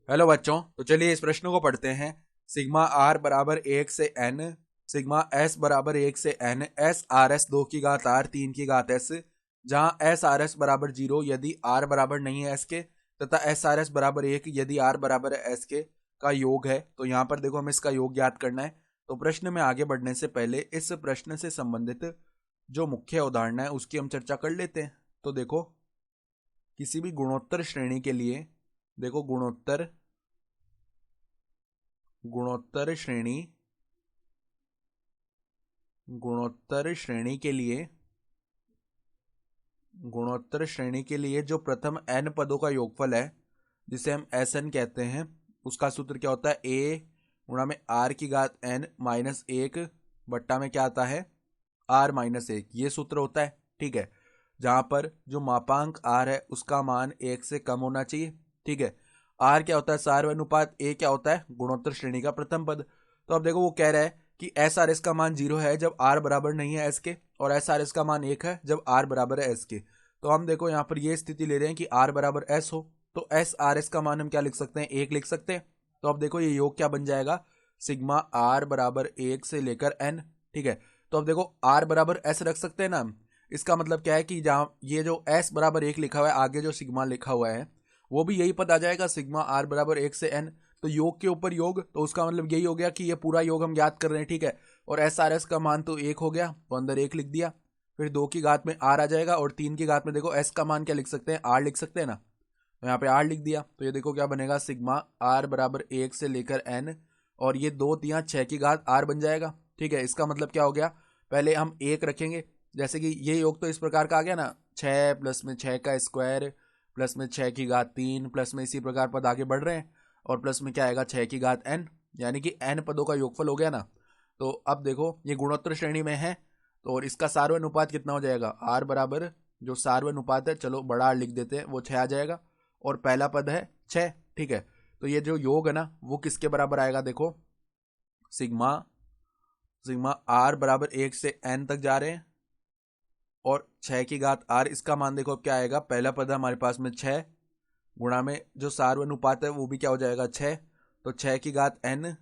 Hello बच्चों, तो चलिए इस प्रश्न को पढ़ते हैं। सिग्मा आर बराबर 1 से n, सिग्मा एस बराबर 1 से n, एस आर एस 2 की घात आर 3 की घात एस, जहाँ एस आर एस बराबर 0 यदि आर बराबर नहीं है एस के, तथा एस आर एस बराबर 1 यदि आर बराबर है एस के का योग है। तो यहाँ पर देखो हमें इसका योग ज्ञात करना है। तो प्रश्न में आगे बढ़ने से पहले इस प्रश्न से संबंधित जो मुख्य उदाहरण है उसकी हम चर्चा कर लेते हैं। तो देखो, किसी भी गुणोत्तर श्रेणी के लिए, देखो गुणोत्तर गुणोत्तर श्रेणी गुणोत्तर श्रेणी के लिए गुणोत्तर श्रेणी के लिए जो प्रथम n पदों का योगफल है, जिसे हम एस एन कहते हैं, उसका सूत्र क्या होता है? ए गुणा में आर की घात n माइनस 1 बट्टा में क्या आता है? R minus 1। ये सूत्र होता है, ठीक है। जहां पर जो मापांक आर है उसका मान 1 से कम होना चाहिए, ठीक है। आर क्या होता है? सार्वनुपात। ए क्या होता है? गुणोत्तर श्रेणी का प्रथम पद। तो अब देखो वो कह रहा है कि एस आर एस का मान 0 है जब आर बराबर नहीं है एस के, और एस आर एस का मान 1 है जब आर बराबर है एस के। तो हम देखो यहाँ पर ये स्थिति ले रहे हैं कि आर बराबर एस हो, तो एस आर एस का मान हम क्या लिख सकते हैं? 1 लिख सकते हैं। तो अब देखो ये योग क्या बन जाएगा? सिग्मा आर बराबर 1 से लेकर एन, ठीक है। तो अब देखो आर बराबर एस रख सकते हैं ना हम। इसका मतलब क्या है कि जहाँ ये जो एस बराबर 1 लिखा हुआ है, आगे जो सिग्मा लिखा हुआ है वो भी यही पद आ जाएगा, सिग्मा आर बराबर 1 से एन। तो योग के ऊपर योग, तो उसका मतलब यही हो गया कि ये पूरा योग हम याद कर रहे हैं, ठीक है। और एस आर एस का मान तो 1 हो गया, तो अंदर 1 लिख दिया। फिर 2 की घात में आर आ जाएगा, और 3 की घात में देखो एस का मान क्या लिख सकते हैं? आर लिख सकते हैं ना। तो यहाँ पे आर लिख दिया। तो ये देखो क्या बनेगा? सिग्मा आर बराबर 1 से लेकर एन, और ये 2 × 6 की घात आर बन जाएगा, ठीक है। इसका मतलब क्या हो गया? पहले हम 1 रखेंगे, जैसे कि ये योग तो इस प्रकार का आ गया ना, 6 प्लस में 6 का स्क्वायर प्लस में 6 की घात 3 प्लस में इसी प्रकार पद आगे बढ़ रहे हैं, और प्लस में क्या आएगा? 6 की घात n, यानी कि n पदों का योगफल हो गया ना। तो अब देखो ये गुणोत्तर श्रेणी में है, तो और इसका सार्वनुपात कितना हो जाएगा? आर बराबर जो सार्वनुपात है, चलो बड़ा आर लिख देते हैं, वो 6 आ जाएगा, और पहला पद है 6, ठीक है। तो ये जो योग है ना वो किसके बराबर आएगा? देखो, सिग्मा सिग्मा आर बराबर 1 से n तक जा रहे हैं, और 6 की घात r, इसका मान देखो अब क्या आएगा? पहला पद है हमारे पास में 6, गुणा में जो सार्वनुपात है वो भी क्या हो जाएगा? 6। तो 6 की घात n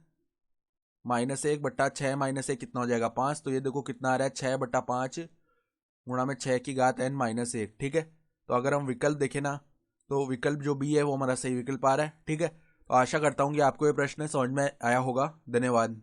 माइनस 1 बट्टा 6 माइनस 1 कितना हो जाएगा? 5। तो ये देखो कितना आ रहा है? 6/5 गुणा में 6 की घात n माइनस 1, ठीक है। तो अगर हम विकल्प देखें ना, तो विकल्प जो बी है वो हमारा सही विकल्प आ रहा है, ठीक है। तो आशा करता हूँ कि आपको ये प्रश्न समझ में आया होगा। धन्यवाद।